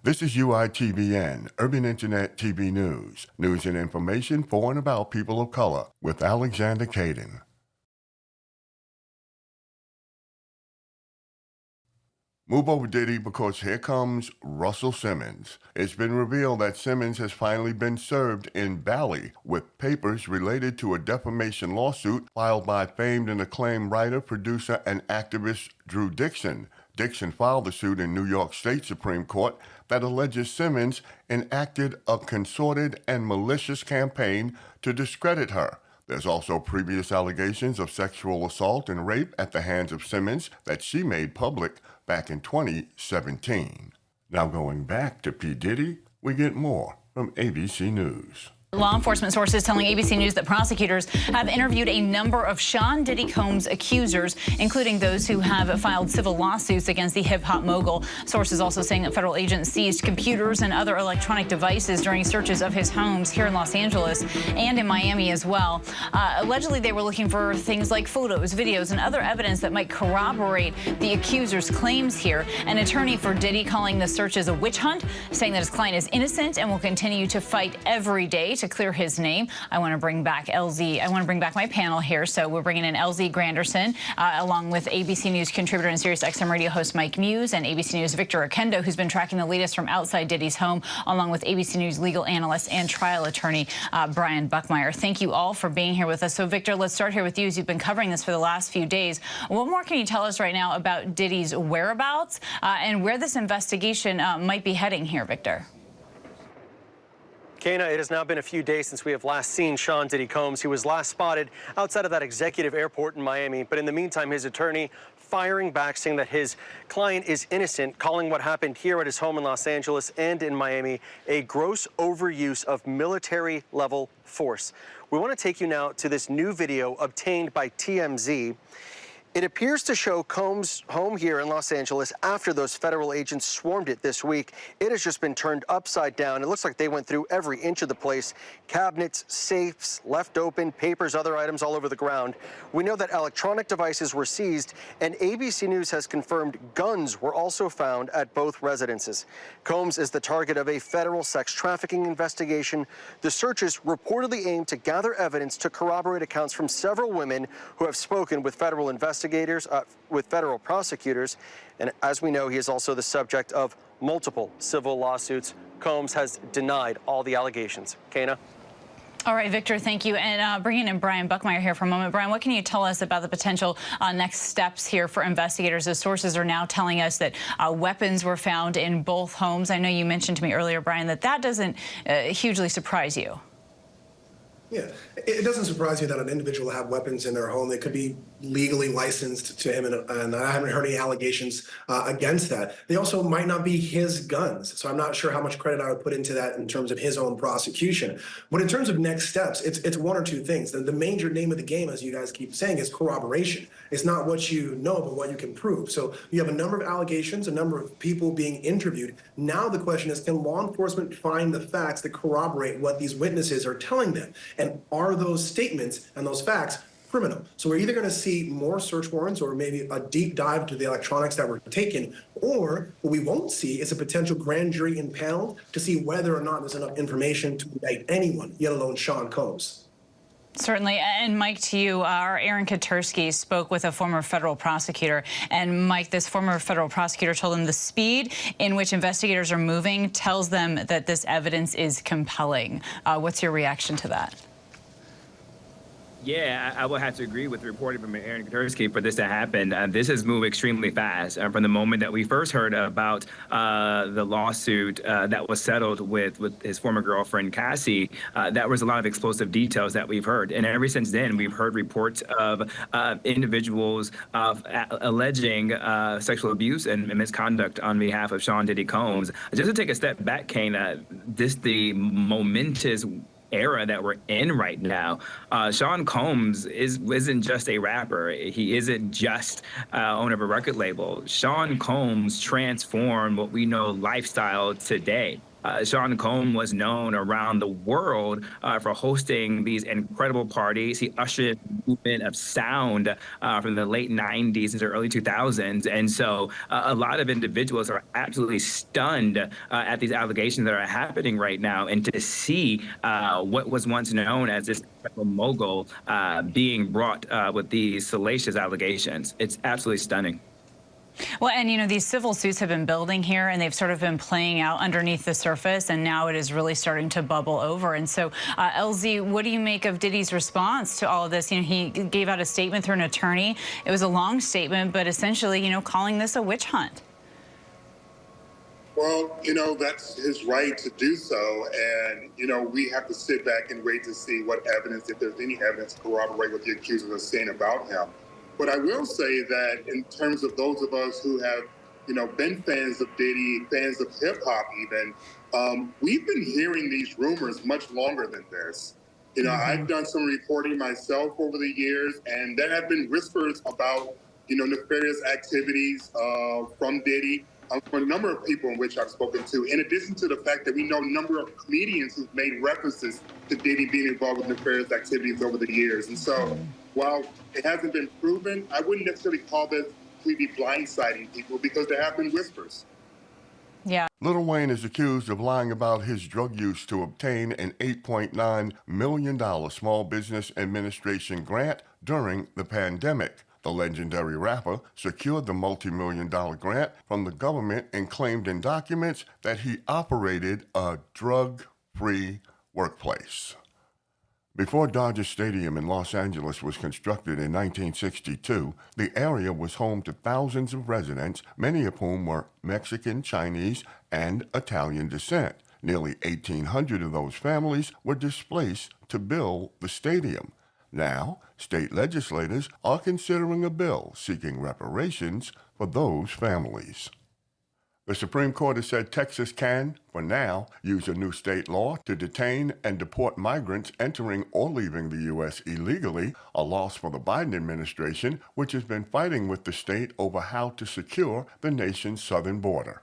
This is UITVN, Urban Internet TV News. News and information for and about people of color with Alexander Caden. Move over, Diddy, because here comes Russell Simmons. It's been revealed that Simmons has finally been served in Bali with papers related to a defamation lawsuit filed by famed and acclaimed writer, producer, and activist Drew Dixon. Dixon filed the suit in New York State Supreme Court that alleges Simmons enacted a concerted and malicious campaign to discredit her. There's also previous allegations of sexual assault and rape at the hands of Simmons that she made public back in 2017. Now going back to P. Diddy, we get more from ABC News. Law enforcement sources telling ABC News that prosecutors have interviewed a number of Sean Diddy Combs' accusers, including those who have filed civil lawsuits against the hip-hop mogul. Sources also saying that federal agents seized computers and other electronic devices during searches of his homes here in Los Angeles and in Miami as well. Allegedly, they were looking for things like photos, videos, and other evidence that might corroborate the accuser's claims here. An attorney for Diddy calling the searches a witch hunt, saying that his client is innocent and will continue to fight every day to clear his name. I want to bring back LZ. I want to bring back my panel here. So we're bringing in LZ Granderson, along with ABC News contributor and SiriusXM radio host Mike Muse, and ABC News Victor Oquendo, who's been tracking the latest from outside Diddy's home, along with ABC News legal analyst and trial attorney Brian Buckmeyer. Thank you all for being here with us. So Victor, let's start here with you, as you've been covering this for the last few days. What more can you tell us right now about Diddy's whereabouts and where this investigation might be heading here, Victor? Kana, it has now been a few days since we have last seen Sean Diddy Combs. He was last spotted outside of that executive airport in Miami. But in the meantime, his attorney firing back, saying that his client is innocent, calling what happened here at his home in Los Angeles and in Miami a gross overuse of military-level force. We want to take you now to this new video obtained by TMZ. It appears to show Combs' home here in Los Angeles after those federal agents swarmed it this week. It has just been turned upside down. It looks like they went through every inch of the place. Cabinets, safes, left open, papers, other items all over the ground. We know that electronic devices were seized, and ABC News has confirmed guns were also found at both residences. Combs is the target of a federal sex trafficking investigation. The searches reportedly aim to gather evidence to corroborate accounts from several women who have spoken with federal investigators, with federal prosecutors. And as we know, he is also the subject of multiple civil lawsuits. Combs has denied all the allegations. Kana? All right, Victor, thank you. And bringing in Brian Buckmeyer here for a moment. Brian, what can you tell us about the potential next steps here for investigators? The sources are now telling us that weapons were found in both homes. I know you mentioned to me earlier, Brian, that doesn't hugely surprise you. Yeah, it doesn't surprise me that an individual will have weapons in their home. They could be legally licensed to him, and I haven't heard any allegations against that. They also might not be his guns, so I'm not sure how much credit I would put into that in terms of his own prosecution. But in terms of next steps, it's one or two things. The major name of the game, as you guys keep saying, is corroboration. It's not what you know, but what you can prove. So you have a number of allegations, a number of people being interviewed. Now the question is, can law enforcement find the facts that corroborate what these witnesses are telling them? And are those statements and those facts criminal? So we're either going to see more search warrants or maybe a deep dive into the electronics that were taken, or what we won't see is a potential grand jury impaneled to see whether or not there's enough information to indict anyone, yet alone Sean Combs. Certainly. And Mike, to you, our Aaron Katersky spoke with a former federal prosecutor. And Mike, this former federal prosecutor told him the speed in which investigators are moving tells them that this evidence is compelling. What's your reaction to that? Yeah, I will have to agree with the reporting from Aaron Katersky for this to happen. This has moved extremely fast. From the moment that we first heard about the lawsuit that was settled with his former girlfriend, Cassie, that was a lot of explosive details that we've heard. And ever since then, we've heard reports of individuals alleging sexual abuse and misconduct on behalf of Sean Diddy Combs. Just to take a step back, Kana, the momentous era that we're in right now. Sean Combs isn't just a rapper. He isn't just owner of a record label. Sean Combs transformed what we know lifestyle today. Sean Combs was known around the world for hosting these incredible parties. He ushered in the movement of sound from the late 90s into early 2000s. And so a lot of individuals are absolutely stunned at these allegations that are happening right now. And to see what was once known as this mogul being brought with these salacious allegations, it's absolutely stunning. Well, and you know, these civil suits have been building here and they've sort of been playing out underneath the surface, and now it is really starting to bubble over. And so, LZ, what do you make of Diddy's response to all of this? You know, he gave out a statement through an attorney. It was a long statement, but essentially, you know, calling this a witch hunt. Well, you know, that's his right to do so. And, you know, we have to sit back and wait to see what evidence, if there's any evidence to corroborate what the accusers are saying about him. But I will say that in terms of those of us who have, you know, been fans of Diddy, fans of hip hop even, we've been hearing these rumors much longer than this. You know, I've done some reporting myself over the years, and there have been whispers about, you know, nefarious activities from Diddy. For a number of people in which I've spoken to, in addition to the fact that we know a number of comedians who've made references to Diddy being involved with nefarious activities over the years. And so while it hasn't been proven, I wouldn't necessarily call this completely blindsiding people, because there have been whispers. Yeah. Lil Wayne is accused of lying about his drug use to obtain an $8.9 million Small Business Administration grant during the pandemic. The legendary rapper secured the multi-million-dollar grant from the government and claimed in documents that he operated a drug-free workplace. Before Dodger Stadium in Los Angeles was constructed in 1962, the area was home to thousands of residents, many of whom were Mexican, Chinese, and Italian descent. Nearly 1,800 of those families were displaced to build the stadium. Now, state legislators are considering a bill seeking reparations for those families. The Supreme Court has said Texas can, for now, use a new state law to detain and deport migrants entering or leaving the U.S. illegally, a loss for the Biden administration, which has been fighting with the state over how to secure the nation's southern border.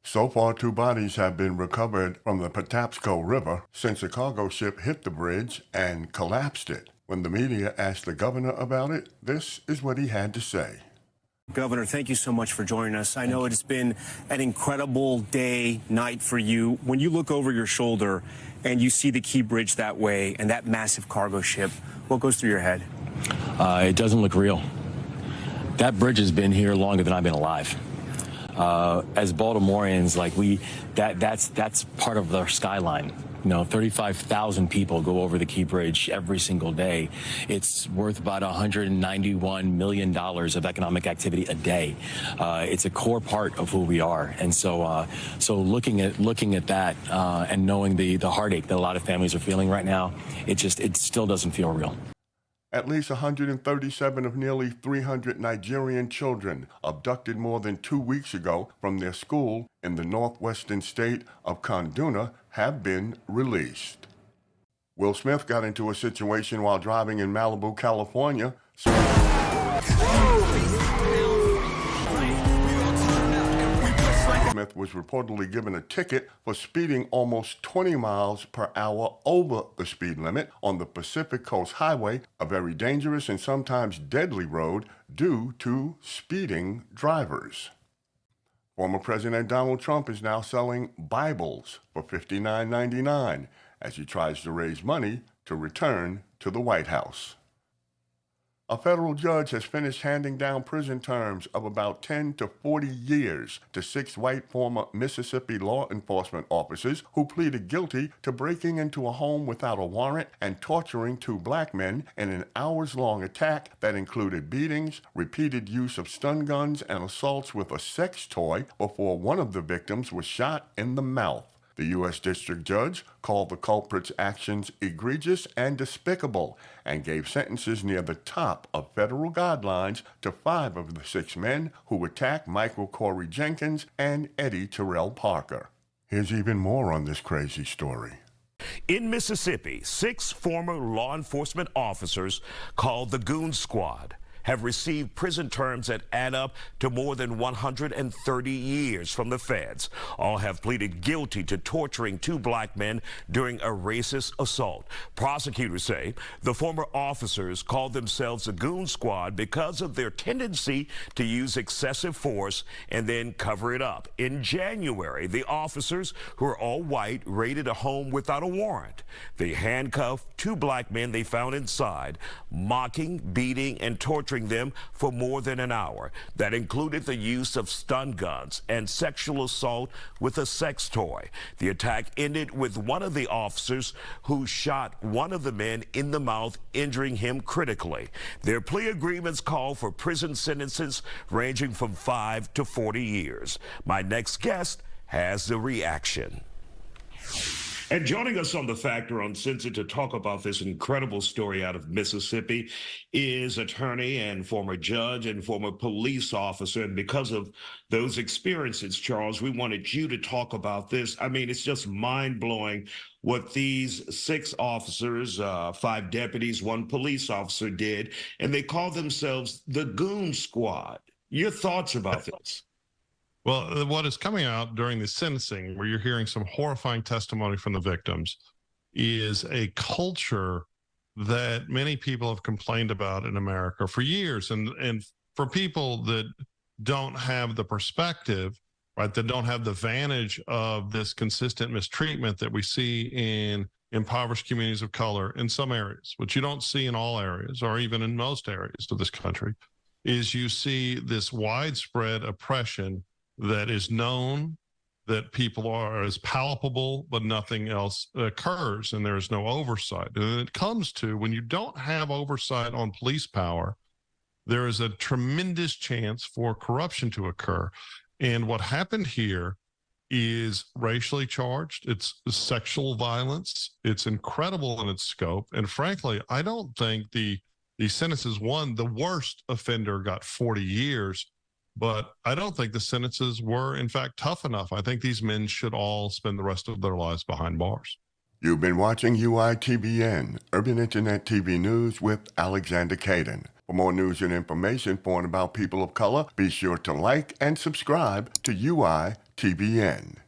So far, 2 bodies have been recovered from the Patapsco River since a cargo ship hit the bridge and collapsed it. When the media asked the governor about it, this is what he had to say. Governor, thank you so much for joining us. I know it's been an incredible day, night for you. When you look over your shoulder and you see the Key Bridge that way and that massive cargo ship, what goes through your head? It doesn't look real. That bridge has been here longer than I've been alive. As Baltimoreans, like that's part of our skyline. You know, 35,000 people go over the Key Bridge every single day. It's worth about $191 million of economic activity a day. It's a core part of who we are. And so looking at that and knowing the heartache that a lot of families are feeling right now, it still doesn't feel real. At least 137 of nearly 300 Nigerian children abducted more than 2 weeks ago from their school in the northwestern state of Kaduna have been released. Will Smith got into a situation while driving in Malibu, California. Smith was reportedly given a ticket for speeding almost 20 miles per hour over the speed limit on the Pacific Coast Highway, a very dangerous and sometimes deadly road due to speeding drivers. Former President Donald Trump is now selling Bibles for $59.99 as he tries to raise money to return to the White House. A federal judge has finished handing down prison terms of about 10 to 40 years to 6 white former Mississippi law enforcement officers who pleaded guilty to breaking into a home without a warrant and torturing 2 black men in an hours-long attack that included beatings, repeated use of stun guns, and assaults with a sex toy before one of the victims was shot in the mouth. The U.S. District Judge called the culprits' actions egregious and despicable and gave sentences near the top of federal guidelines to 5 of the 6 men who attacked Michael Corey Jenkins and Eddie Terrell Parker. Here's even more on this crazy story. In Mississippi, 6 former law enforcement officers called the Goon Squad have received prison terms that add up to more than 130 years from the feds. All have pleaded guilty to torturing 2 black men during a racist assault. Prosecutors say the former officers called themselves the Goon Squad because of their tendency to use excessive force and then cover it up. In January, the officers, who are all white, raided a home without a warrant. They handcuffed 2 black men they found inside, mocking, beating, and torturing them for more than an hour. That included the use of stun guns and sexual assault with a sex toy. The attack ended with one of the officers who shot one of the men in the mouth, injuring him critically. Their plea agreements call for prison sentences ranging from 5 to 40 years. My next guest has the reaction. And joining us on The Factor Uncensored to talk about this incredible story out of Mississippi is attorney and former judge and former police officer. And because of those experiences, Charles, we wanted you to talk about this. I mean, it's just mind-blowing what these 6 officers, 5 deputies, 1 police officer did, and they call themselves the Goon Squad. Your thoughts about this? Well, what is coming out during the sentencing, where you're hearing some horrifying testimony from the victims, is a culture that many people have complained about in America for years. And for people that don't have the perspective, right, that don't have the vantage of this consistent mistreatment that we see in impoverished communities of color in some areas, which you don't see in all areas or even in most areas of this country, is you see this widespread oppression that is known, that people are as palpable, but nothing else occurs, and there is no oversight. And it comes to when you don't have oversight on police power, there is a tremendous chance for corruption to occur. And what happened here is racially charged. It's sexual violence. It's incredible in its scope. And frankly, I don't think the sentences, the worst offender got 40 years. But I don't think the sentences were, in fact, tough enough. I think these men should all spend the rest of their lives behind bars. You've been watching UITBN, Urban Internet TV News with Alexander Caden. For more news and information for and about people of color, be sure to like and subscribe to UITBN.